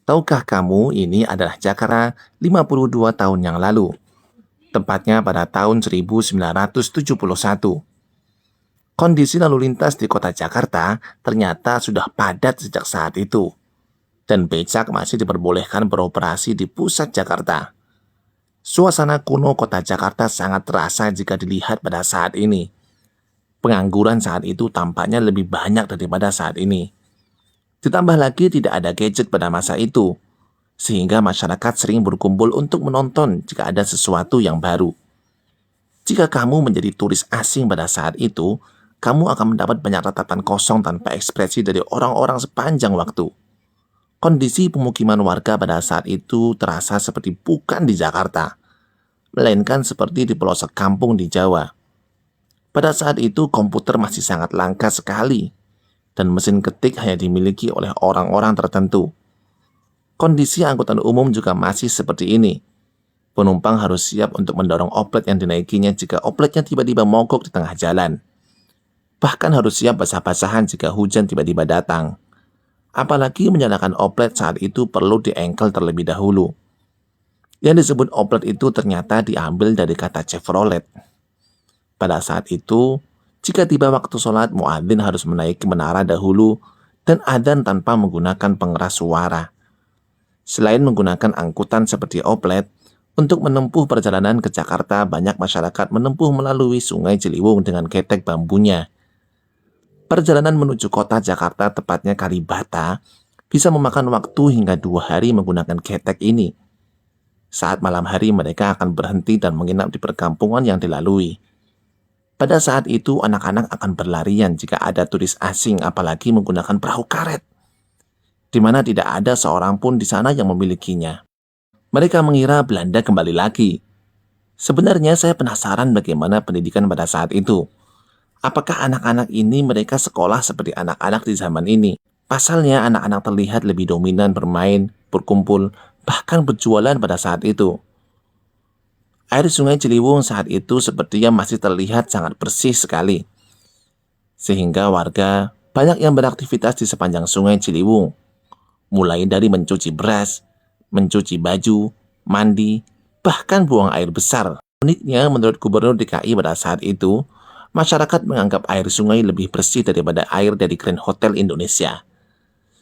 Tahukah kamu ini adalah Jakarta 52 tahun yang lalu, tepatnya pada tahun 1971. Kondisi lalu lintas di kota Jakarta ternyata sudah padat sejak saat itu, dan becak masih diperbolehkan beroperasi di pusat Jakarta. Suasana kuno kota Jakarta sangat terasa jika dilihat pada saat ini. Pengangguran saat itu tampaknya lebih banyak daripada saat ini. Ditambah lagi tidak ada gadget pada masa itu, sehingga masyarakat sering berkumpul untuk menonton jika ada sesuatu yang baru. Jika kamu menjadi turis asing pada saat itu, kamu akan mendapat banyak tatapan kosong tanpa ekspresi dari orang-orang sepanjang waktu. Kondisi pemukiman warga pada saat itu terasa seperti bukan di Jakarta, melainkan seperti di pelosok kampung di Jawa. Pada saat itu komputer masih sangat langka sekali, dan mesin ketik hanya dimiliki oleh orang-orang tertentu. Kondisi angkutan umum juga masih seperti ini. Penumpang harus siap untuk mendorong oplet yang dinaikinya jika opletnya tiba-tiba mogok di tengah jalan. Bahkan harus siap basah-basahan jika hujan tiba-tiba datang. Apalagi menyalakan oplet saat itu perlu diengkel terlebih dahulu. Yang disebut oplet itu ternyata diambil dari kata Chevrolet. Pada saat itu, jika tiba waktu sholat, muadzin harus menaiki menara dahulu dan adzan tanpa menggunakan pengeras suara. Selain menggunakan angkutan seperti oplet, untuk menempuh perjalanan ke Jakarta, banyak masyarakat menempuh melalui Sungai Ciliwung dengan ketek bambunya. Perjalanan menuju kota Jakarta, tepatnya Kalibata, bisa memakan waktu hingga 2 hari menggunakan ketek ini. Saat malam hari mereka akan berhenti dan menginap di perkampungan yang dilalui. Pada saat itu anak-anak akan berlarian jika ada turis asing, apalagi menggunakan perahu karet, di mana tidak ada seorang pun di sana yang memilikinya. Mereka mengira Belanda kembali lagi. Sebenarnya saya penasaran bagaimana pendidikan pada saat itu. Apakah anak-anak ini mereka sekolah seperti anak-anak di zaman ini? Pasalnya anak-anak terlihat lebih dominan bermain, berkumpul, bahkan berjualan pada saat itu. Air Sungai Ciliwung saat itu sepertinya masih terlihat sangat bersih sekali. Sehingga warga banyak yang beraktivitas di sepanjang Sungai Ciliwung. Mulai dari mencuci beras, mencuci baju, mandi, bahkan buang air besar. Uniknya menurut Gubernur DKI pada saat itu, masyarakat menganggap air sungai lebih bersih daripada air dari Grand Hotel Indonesia.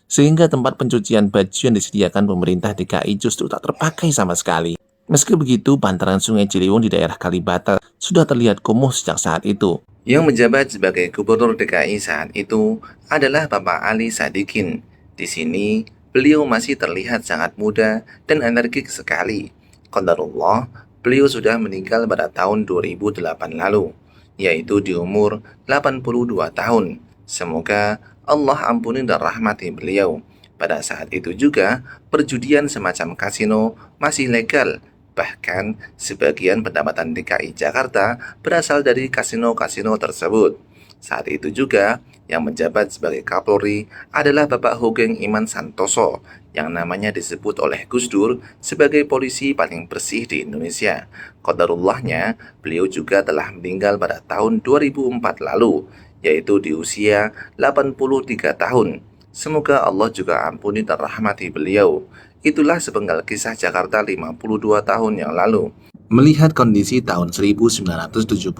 Sehingga tempat pencucian baju yang disediakan pemerintah DKI justru tak terpakai sama sekali. Meski begitu, bantaran Sungai Ciliwung di daerah Kalibata sudah terlihat kumuh sejak saat itu. Yang menjabat sebagai Gubernur DKI saat itu adalah Bapak Ali Sadikin. Di sini, beliau masih terlihat sangat muda dan energik sekali. Qadarullah, beliau sudah meninggal pada tahun 2008 lalu, yaitu di umur 82 tahun. Semoga Allah ampuni dan rahmati beliau. Pada saat itu juga, perjudian semacam kasino masih legal. Bahkan, sebagian pendapatan DKI Jakarta berasal dari kasino-kasino tersebut. Saat itu juga, yang menjabat sebagai Kapolri adalah Bapak Hoegeng Iman Santoso, yang namanya disebut oleh Gus Dur sebagai polisi paling bersih di Indonesia. Qadarullahnya, beliau juga telah meninggal pada tahun 2004 lalu, yaitu di usia 83 tahun. Semoga Allah juga ampuni dan rahmati beliau. Itulah sepenggal kisah Jakarta 52 tahun yang lalu. Melihat kondisi tahun 1971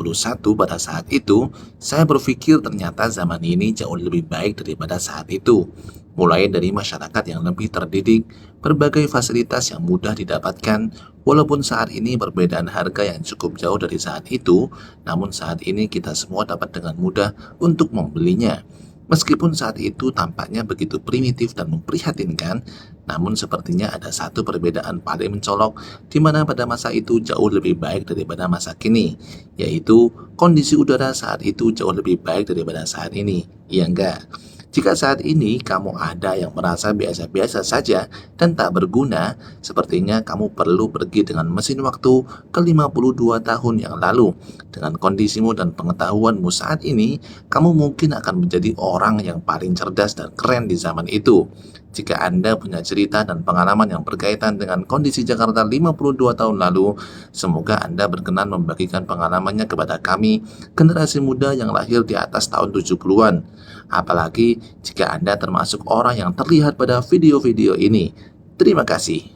pada saat itu, saya berpikir ternyata zaman ini jauh lebih baik daripada saat itu. Mulai dari masyarakat yang lebih terdidik, berbagai fasilitas yang mudah didapatkan, walaupun saat ini perbedaan harga yang cukup jauh dari saat itu, namun saat ini kita semua dapat dengan mudah untuk membelinya. Meskipun saat itu tampaknya begitu primitif dan memprihatinkan, namun sepertinya ada satu perbedaan paling mencolok di mana pada masa itu jauh lebih baik daripada masa kini, yaitu kondisi udara saat itu jauh lebih baik daripada saat ini. Iya enggak? Jika saat ini kamu ada yang merasa biasa-biasa saja dan tak berguna, sepertinya kamu perlu pergi dengan mesin waktu ke 52 tahun yang lalu. Dengan kondisimu dan pengetahuanmu saat ini, kamu mungkin akan menjadi orang yang paling cerdas dan keren di zaman itu. Jika Anda punya cerita dan pengalaman yang berkaitan dengan kondisi Jakarta 52 tahun lalu, semoga Anda berkenan membagikan pengalamannya kepada kami, generasi muda yang lahir di atas tahun 70-an. Apalagi jika Anda termasuk orang yang terlihat pada video-video ini. Terima kasih.